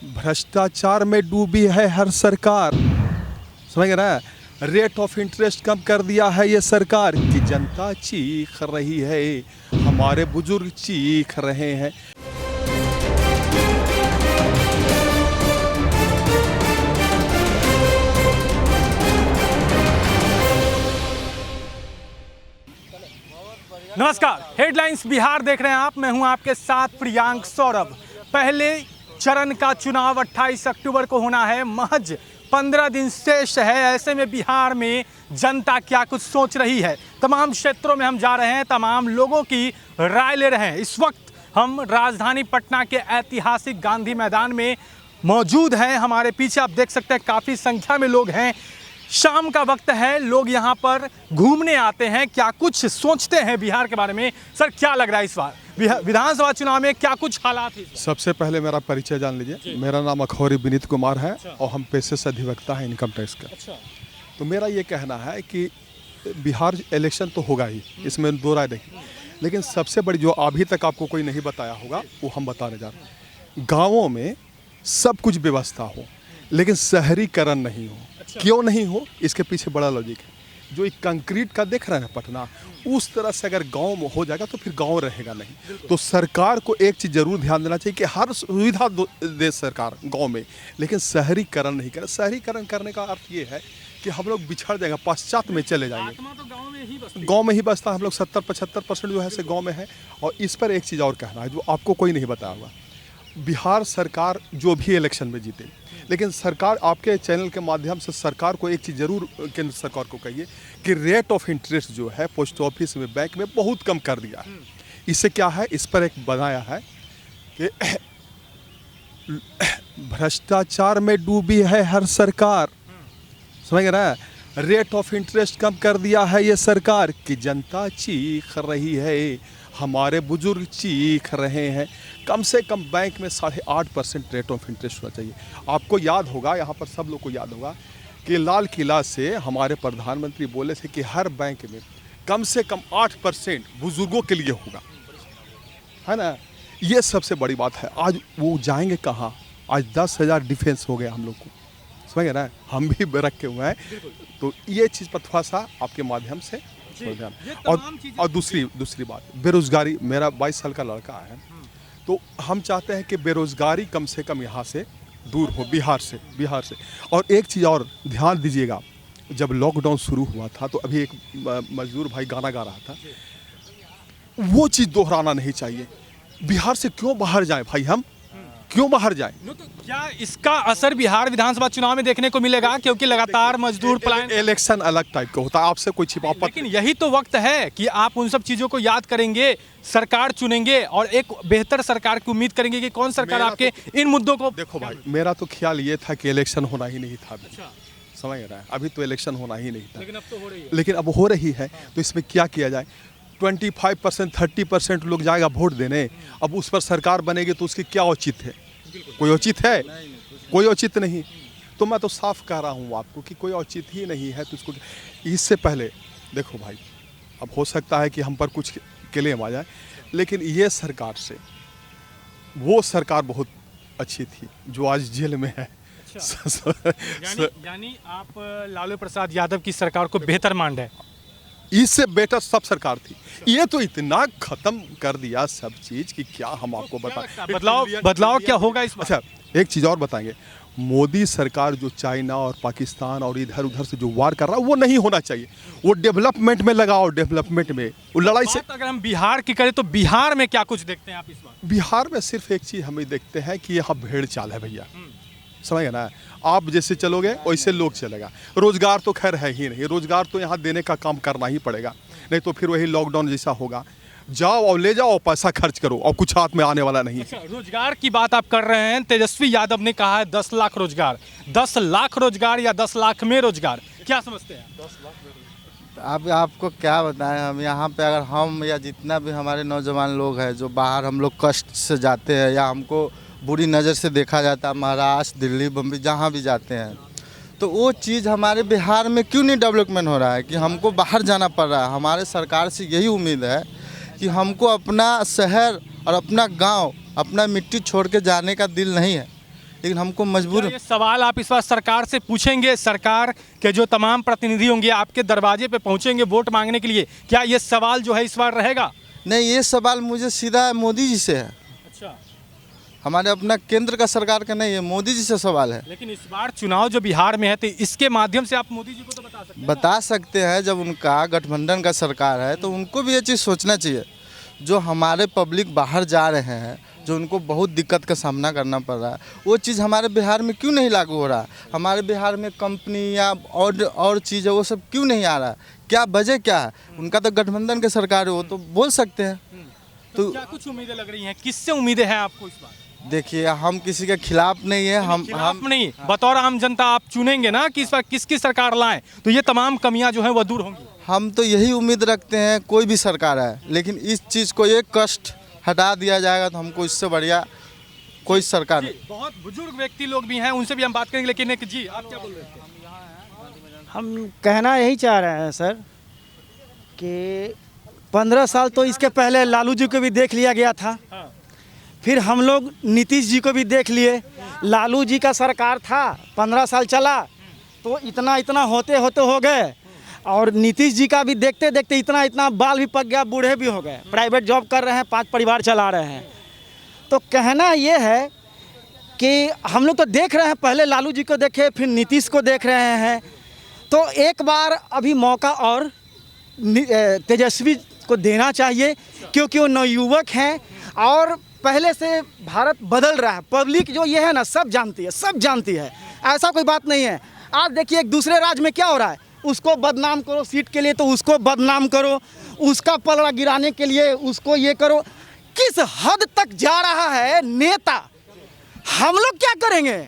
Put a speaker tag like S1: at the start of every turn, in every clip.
S1: भ्रष्टाचार में डूबी है हर सरकार। समझ रहे हैं? रेट ऑफ इंटरेस्ट कम कर दिया है ये सरकार कि जनता चीख रही है, हमारे बुजुर्ग चीख रहे हैं।
S2: नमस्कार, हेडलाइंस बिहार देख रहे हैं आप। मैं हूं आपके साथ प्रियांक सौरभ। पहले चरण का चुनाव 28 अक्टूबर को होना है, महज 15 दिन शेष है। ऐसे में बिहार में जनता क्या कुछ सोच रही है, तमाम क्षेत्रों में हम जा रहे हैं, तमाम लोगों की राय ले रहे हैं। इस वक्त हम राजधानी पटना के ऐतिहासिक गांधी मैदान में मौजूद हैं। हमारे पीछे आप देख सकते हैं काफ़ी संख्या में लोग हैं। शाम का वक्त है, लोग यहाँ पर घूमने आते हैं, क्या कुछ सोचते हैं बिहार के बारे में। सर, क्या लग रहा है इस बार विधानसभा चुनाव में क्या कुछ हालात हैं?
S1: सबसे पहले मेरा परिचय जान लीजिए। मेरा नाम अखौरी विनीत कुमार है और हम पेशे से अधिवक्ता हैं इनकम टैक्स का। तो मेरा ये कहना है कि बिहार इलेक्शन तो होगा ही, इसमें दो राय नहीं, लेकिन सबसे बड़ी जो अभी तक आपको कोई नहीं बताया होगा वो हम बताने जा रहे हैं। गाँवों में सब कुछ व्यवस्था हो लेकिन शहरीकरण नहीं हो। क्यों नहीं हो, इसके पीछे बड़ा लॉजिक है। जो एक कंक्रीट का देख रहे हैं पटना, उस तरह से अगर गांव में हो जाएगा तो फिर गांव रहेगा नहीं। तो सरकार को एक चीज़ जरूर ध्यान देना चाहिए कि हर सुविधा दे सरकार गांव में, लेकिन शहरीकरण नहीं करे। शहरीकरण करने का अर्थ ये है कि हम लोग बिछड़ जाएंगे, पश्चात में चले जाएंगे। गाँव में ही बसता है, हम लोग 70-75% जो है से गाँव में है। और इस पर एक चीज़ और कहना है जो आपको कोई नहीं बताया होगा। बिहार सरकार जो भी इलेक्शन में जीते, लेकिन सरकार आपके चैनल के माध्यम से सरकार को एक चीज़ जरूर केंद्र सरकार को कहिए कि रेट ऑफ इंटरेस्ट जो है पोस्ट ऑफिस में, बैंक में बहुत कम कर दिया है। इससे क्या है, इस पर एक बनाया है कि भ्रष्टाचार में डूबी है हर सरकार। समझ रहे हैं? रेट ऑफ इंटरेस्ट कम कर दिया है ये सरकार कि जनता चीख रही है, हमारे बुजुर्ग चीख रहे हैं। कम से कम बैंक में 8.5% रेट ऑफ इंटरेस्ट होना चाहिए। आपको याद होगा, यहाँ पर सब लोग को याद होगा कि लाल किला से हमारे प्रधानमंत्री बोले थे कि हर बैंक में कम से कम 8% बुजुर्गों के लिए होगा, है ना। ये सबसे बड़ी बात है। आज वो जाएंगे कहाँ? आज 10,000 डिफेंस हो गया हम लोग को, समझ रहे हैं? हम भी रखे हुए हैं। तो ये चीज़ पर थोड़ा सा आपके माध्यम से और दूसरी बात, बेरोजगारी। मेरा 22 साल का लड़का है, तो हम चाहते हैं कि बेरोजगारी कम से कम यहाँ से दूर हो, बिहार से। और एक चीज़ और ध्यान दीजिएगा, जब लॉकडाउन शुरू हुआ था तो अभी एक मजदूर भाई गाना गा रहा था, वो चीज़ दोहराना नहीं चाहिए। बिहार से क्यों बाहर जाए भाई, हम क्यों बाहर जाए?
S2: तो क्या इसका असर बिहार विधानसभा चुनाव में देखने को मिलेगा? क्योंकि लगातार मजदूर पलायन।
S1: इलेक्शन अलग टाइप का होता है, आपसे कोई छिपा।
S2: लेकिन यही तो वक्त है कि आप उन सब चीजों को याद करेंगे, सरकार चुनेंगे और एक बेहतर सरकार की उम्मीद करेंगे कि कौन सरकार आपके इन मुद्दों को।
S1: देखो भाई, मेरा तो ख्याल ये था कि इलेक्शन होना ही नहीं था। समझ रहा है? अभी तो इलेक्शन होना ही नहीं था,
S2: लेकिन अब तो हो रही है।
S1: लेकिन अब हो रही है। तो इसमें क्या किया जाए? 25%, 30% लोग जाएगा वोट देने। अब उस पर सरकार बनेगी तो उसकी क्या औचित्य है? कोई औचित्य है? कोई औचित्य नहीं। तो मैं तो साफ कह रहा हूँ आपको कि कोई औचित्य ही नहीं है। तो इसको इससे पहले देखो भाई, अब हो सकता है कि हम पर कुछ क्लेम आ जाए, लेकिन ये सरकार से वो सरकार बहुत अच्छी थी जो आज जेल में है।
S2: यानी आप लालू प्रसाद यादव की सरकार को बेहतर मान रहे हैं?
S1: इससे बेटर सब सरकार थी। ये तो इतना खत्म कर दिया सब चीज कि क्या हम आपको बताएं।
S2: बदलाव क्या होगा इस?
S1: अच्छा, एक चीज और बताएंगे। मोदी सरकार जो चाइना और पाकिस्तान और इधर उधर से जो वार कर रहा है वो नहीं होना चाहिए। वो डेवलपमेंट में लगाओ, डेवलपमेंट में। वो लड़ाई से
S2: अगर हम बिहार की करें तो बिहार में क्या कुछ देखते हैं आप इस बार?
S1: बिहार में सिर्फ एक चीज हमें देखते हैं कि यहाँ भेड़ चाल है भैया। समझ गए ना? आप जैसे चलोगे वैसे लोग चलेगा। रोजगार तो खैर है ही नहीं, रोजगार तो यहाँ देने का काम करना ही पड़ेगा, नहीं तो फिर वही लॉकडाउन जैसा होगा। जाओ और ले जाओ, पैसा खर्च करो और कुछ हाथ में आने वाला नहीं।
S2: अच्छा, रोजगार की बात आप कर रहे हैं। तेजस्वी यादव ने कहा है 10 लाख रोजगार। 10 लाख रोजगार या 10 लाख में रोजगार, क्या समझते हैं? 10 लाख।
S3: अब आपको क्या बताएं, हम यहाँ पे अगर हम या जितना भी हमारे नौजवान लोग हैं जो बाहर हम लोग कष्ट से जाते हैं या हमको बुरी नज़र से देखा जाता है, महाराष्ट्र, दिल्ली, बम्बई जहाँ भी जाते हैं, तो वो चीज़ हमारे बिहार में क्यों नहीं डेवलपमेंट हो रहा है कि हमको बाहर जाना पड़ रहा है। हमारे सरकार से यही उम्मीद है कि हमको अपना शहर और अपना गांव, अपना मिट्टी छोड़ के जाने का दिल नहीं है। लेकिन हमको मजबूर
S2: क्या ये सवाल आप इस बार सरकार से पूछेंगे? सरकार के जो तमाम प्रतिनिधि होंगे आपके दरवाजे पे पहुंचेंगे वोट मांगने के लिए, क्या ये सवाल जो है इस बार रहेगा?
S3: नहीं, ये सवाल मुझे सीधा मोदी जी से है।
S2: अच्छा,
S3: हमारे अपना केंद्र का सरकार का नहीं है, मोदी जी से सवाल है।
S2: लेकिन इस बार चुनाव जो बिहार में है तो इसके माध्यम से आप मोदी जी को तो बता सकते हैं।
S3: बता सकते हैं, जब उनका गठबंधन का सरकार है तो उनको भी ये चीज़ सोचना चाहिए। जो हमारे पब्लिक बाहर जा रहे हैं, जो उनको बहुत दिक्कत का सामना करना पड़ रहा है, वो चीज़ हमारे बिहार में क्यों नहीं लागू हो रहा? हमारे बिहार में कंपनी या और चीज़ है वो सब क्यों नहीं आ रहा? क्या वजह क्या है? उनका तो गठबंधन के सरकार है, वो तो बोल सकते हैं।
S2: तो क्या कुछ उम्मीदें लग रही हैं? किससे उम्मीदें हैं आपको इस बार?
S3: देखिए, हम किसी के खिलाफ नहीं है,
S2: खिलाफ नहीं, बतौर आम जनता आप चुनेंगे ना कि इस बार किसकी सरकार लाएं तो ये तमाम कमियां जो हैं वो दूर होंगी।
S3: हम तो यही उम्मीद रखते हैं, कोई भी सरकार है, लेकिन इस चीज़ को एक कष्ट हटा दिया जाएगा तो हमको इससे बढ़िया कोई सरकार नहीं।
S2: बहुत बुजुर्ग व्यक्ति लोग भी हैं, उनसे भी हम बात करेंगे, लेकिन एक जी आप क्या बोल रहे थे?
S4: हम कहना यही चाह रहे हैं सर कि 15 साल तो इसके पहले लालू जी को भी देख लिया गया था।
S2: हाँ।
S4: फिर हम लोग नीतीश जी को भी देख लिए। लालू जी का सरकार था, 15 साल चला तो इतना इतना होते होते हो गए, और नीतीश जी का भी देखते देखते इतना इतना बाल भी पक गया, बूढ़े भी हो गए, प्राइवेट जॉब कर रहे हैं, 5 परिवार चला रहे हैं। तो कहना ये है कि हम लोग तो देख रहे हैं, पहले लालू जी को देखे, फिर नीतीश को देख रहे हैं, तो एक बार अभी मौका और तेजस्वी को देना चाहिए, क्योंकि वो नवयुवक हैं और पहले से भारत बदल रहा है। पब्लिक जो ये है ना, सब जानती है, सब जानती है, ऐसा कोई बात नहीं है। आप देखिए एक दूसरे राज्य में क्या हो रहा है, उसको बदनाम करो सीट के लिए तो उसको बदनाम करो, उसका पलड़ा गिराने के लिए उसको ये करो। किस हद तक जा रहा है नेता? हम लोग क्या करेंगे?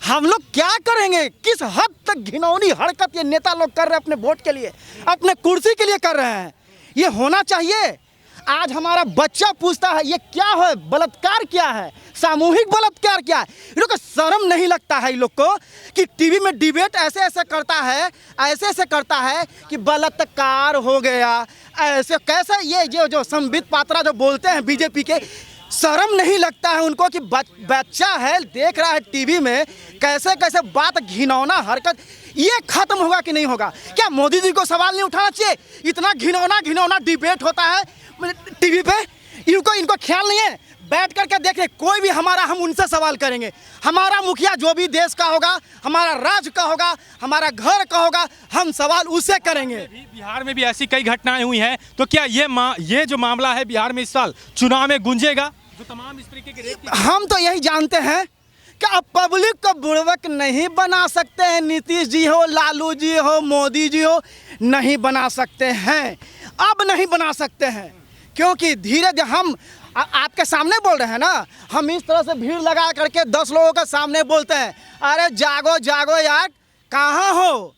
S4: हम लोग क्या करेंगे? किस हद तक घिनौनी हरकत ये नेता लोग कर रहे हैं अपने वोट के लिए, अपने कुर्सी के लिए कर रहे हैं। ये होना चाहिए? आज हमारा बच्चा पूछता है ये क्या है, बलात्कार क्या है, सामूहिक बलात्कार क्या है? इन लोग को शर्म नहीं लगता है इन लोग को कि टीवी में डिबेट ऐसे ऐसे करता है, ऐसे ऐसे करता है कि बलात्कार हो गया, ऐसे कैसे ये जो संबित पात्रा जो बोलते हैं बीजेपी के, शर्म नहीं लगता है उनको कि बच्चा है देख रहा है टीवी में कैसे कैसे बात, घिनौना हरकत, ये खत्म होगा कि नहीं होगा? क्या मोदी जी को सवाल नहीं उठाना चाहिए? इतना घिनौना डिबेट होता है टीवी पे, इनको ख्याल नहीं है? बैठ करके देख रहे, कोई भी हम उनसे सवाल करेंगे। हमारा मुखिया जो भी देश का होगा, हमारा राज्य का होगा, हमारा घर का होगा, हम सवाल उससे करेंगे।
S2: बिहार में भी ऐसी कई घटनाएं हुई हैं, तो क्या ये जो मामला है बिहार में इस साल चुनाव में गूंजेगा? जो तमाम इस तरीके के
S4: हम तो यही जानते हैं कि अब पब्लिक को बुड़वक नहीं बना सकते हैं। नीतीश जी हो, लालू जी हो, मोदी जी हो, नहीं बना सकते हैं, अब नहीं बना सकते हैं, क्योंकि धीरे धीरे हम आपके सामने बोल रहे हैं ना, हम इस तरह से भीड़ लगा करके 10 लोगों के सामने बोलते हैं, अरे जागो जागो यार, कहाँ हो,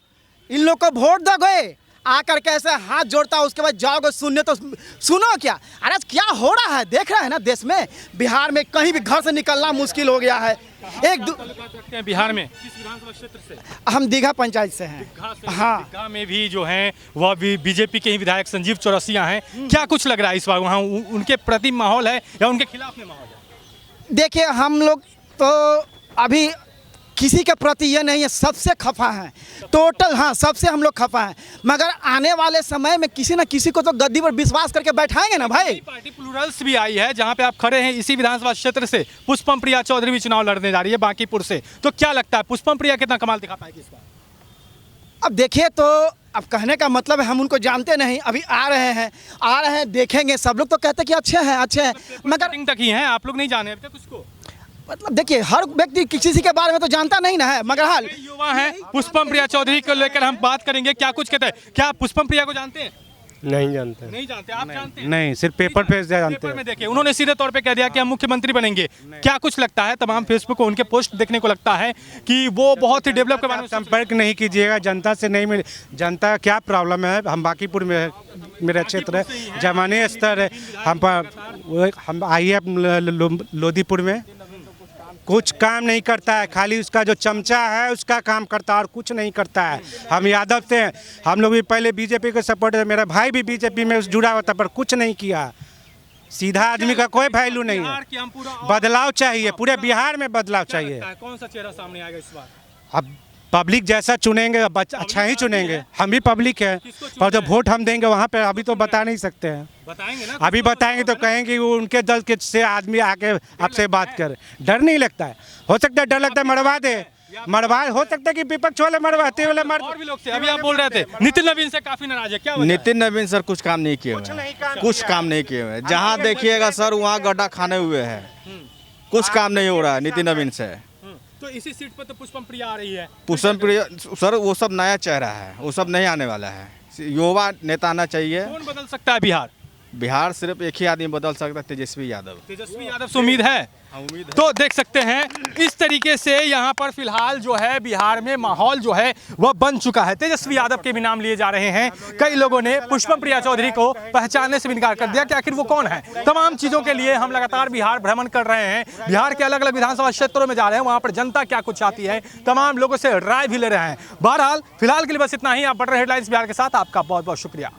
S4: इन लोग को वोट दोगे? आकर के ऐसे हाथ जोड़ता है, उसके बाद जाओगे सुनने तो सुनो क्या? अरे क्या हो रहा है देख रहे हैं ना देश में, बिहार में कहीं भी घर से निकलना मुश्किल हो गया है।
S2: बिहार में किस विधानसभा क्षेत्र से?
S4: हम दीघा पंचायत से हैं। हाँ,
S2: दीघा में भी जो हैं वह भी बीजेपी के ही विधायक संजीव चौरसिया हैं। क्या कुछ लग रहा है इस बार वहाँ उनके प्रति माहौल है या उनके खिलाफ में माहौल है?
S4: देखिए हम लोग तो अभी किसी के प्रति ये नहीं है, सबसे खफा हैं टोटल। हाँ, सबसे हम लोग खफा हैं, मगर आने वाले समय में किसी न किसी को तो गद्दी पर विश्वास करके बैठाएंगे ना भाई।
S2: पार्टी प्लूरल्स भी आई है जहां पे आप खड़े हैं, इसी विधानसभा क्षेत्र से पुष्पम प्रिया चौधरी भी चुनाव लड़ने जा रही है बांकीपुर से। तो क्या लगता है पुष्पम प्रिया कितना कमाल दिखा पाएगी इस बार?
S4: अब देखिए, तो अब कहने का मतलब है हम उनको जानते नहीं, अभी आ रहे हैं देखेंगे। सब लोग तो कहते हैं कि अच्छे हैं, मगर
S2: तक ही हैं, आप लोग नहीं जाने अभी तक उसको।
S4: मतलब देखिए, हर व्यक्ति किसी के बारे में तो जानता नहीं ना है, मगर हाल
S2: युवा हैं। पुष्पम प्रिया चौधरी को लेकर हम बात करेंगे, क्या कुछ कहते हैं? क्या आप पुष्पम प्रिया को जानते हैं?
S5: नहीं जानते।
S2: नहीं जानते, आप जानते हैं?
S5: नहीं, सिर्फ पेपर पे जानते
S2: पेपर
S5: हैं।
S2: में देखे, उन्होंने सीधे तौर पे कह दिया कि हम मुख्यमंत्री बनेंगे। क्या कुछ लगता है, तमाम फेसबुक को उनके पोस्ट देखने को लगता है कि वो बहुत ही डेवलप के बारे में
S5: संपर्क नहीं कीजिएगा, जनता से नहीं मिले। जनता क्या प्रॉब्लम है, हम बांकीपुर में मेरा क्षेत्र है, जमाने स्तर है, हम आइए लोधीपुर में कुछ काम नहीं करता है, खाली उसका जो चमचा है उसका काम करता है और कुछ नहीं करता है। हम यादव से हैं, हम लोग भी पहले बीजेपी को सपोर्ट है, मेरा भाई भी बीजेपी में जुड़ा हुआ था पर कुछ नहीं किया। सीधा आदमी का कोई वैल्यू नहीं है।
S2: बिहार की हम पूरा
S5: बदलाव चाहिए, पूरे बिहार में बदलाव
S2: क्या
S5: चाहिए।
S2: लगता है, कौन सा चेहरा सामने आएगा इस बार?
S5: अब पब्लिक जैसा चुनेंगे अच्छा ही चुनेंगे। हम भी पब्लिक है,
S2: किसको चुनना
S5: पर जो
S2: है?
S5: वोट हम देंगे वहाँ पे अभी तो बता नहीं सकते हैं।
S2: बताएंगे ना,
S5: अभी बताएंगे तो कहेंगे वो उनके दल के से आदमी आके आपसे बात करे। डर नहीं लगता है, हो सकता है डर लगता है मरवा दे, मरवा हो सकता है कि विपक्ष वाले मरवाते वाले मर।
S2: और भी लोग थे, अभी आप बोल रहे थे नितिन नवीन से काफी नाराज है, क्या वजह है?
S6: नितिन नवीन सर कुछ काम नहीं किए हुए हैं, कुछ काम नहीं किए हुए हैं। जहाँ देखिएगा सर वहाँ गड्ढा खाने हुए हैं, कुछ काम नहीं हो रहा है नितिन नवीन से।
S2: तो इसी सीट पर तो पुष्पम प्रिया आ रही है।
S6: पुष्पम प्रिय सर वो सब नया चेहरा है, वो सब नहीं आने वाला है। युवा नेता आना चाहिए।
S2: कौन बदल सकता है बिहार?
S6: बिहार सिर्फ एक ही आदमी बदल सकता है, तेजस्वी यादव।
S2: तेजस्वी यादव से उम्मीद है।
S6: उम्मीद है।
S2: तो देख सकते हैं इस तरीके से यहाँ पर फिलहाल जो है बिहार में माहौल जो है वह बन चुका है। तेजस्वी यादव के भी नाम लिए जा रहे हैं। कई लोगों ने पुष्पम प्रिया चौधरी को पहचानने से भी इनकार कर दिया कि आखिर वो कौन है। तमाम चीजों के लिए हम लगातार बिहार भ्रमण कर रहे हैं, बिहार के अलग अलग विधानसभा क्षेत्रों में जा रहे हैं, वहां पर जनता क्या कुछ चाहती है, तमाम लोगों से राय भी ले रहे हैं। बहरहाल फिलहाल के लिए बस इतना ही। आप बढ़ रहे हेडलाइंस बिहार के साथ, आपका बहुत बहुत शुक्रिया।